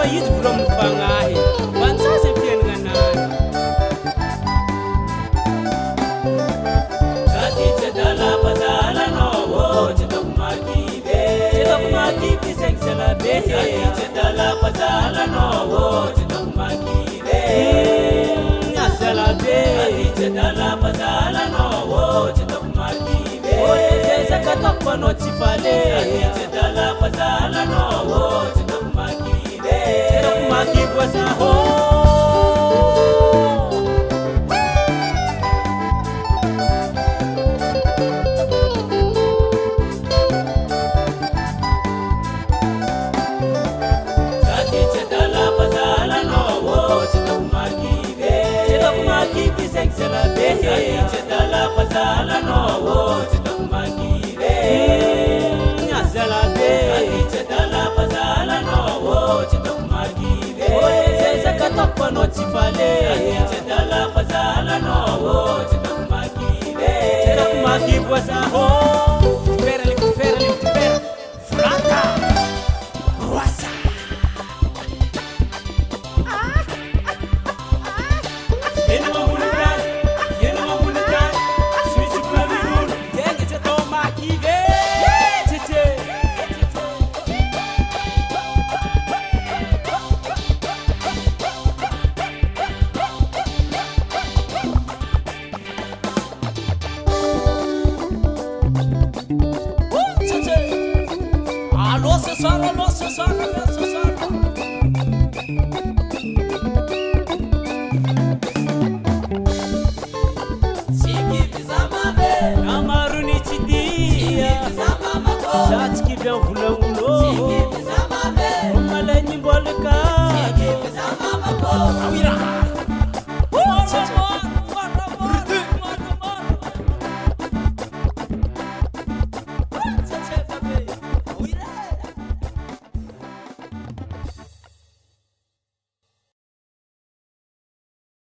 izy volo mifagnahy mantsasa fiainagnanany Dala pazala no wo chidam makile Nyasala be Dala pazala no wo chidam makile Oye zakatapa no chifale Dala pazala no wo chidam makile Chidam makibwa sa ho Dala pazala no wo chidam makile Nyasala be Dala pazala no wo chidam makile Oye zakatapa no chifale Dala pazala no wo chidam makile Chidam makibwa sa ho Tifera Franta Wasa Nossa senhora Siki bizamabe Amaruni chidia Siki bizamamako Shatki bia vulangulo Siki bizamabe Umaleni bolka Siki bizamamako Awira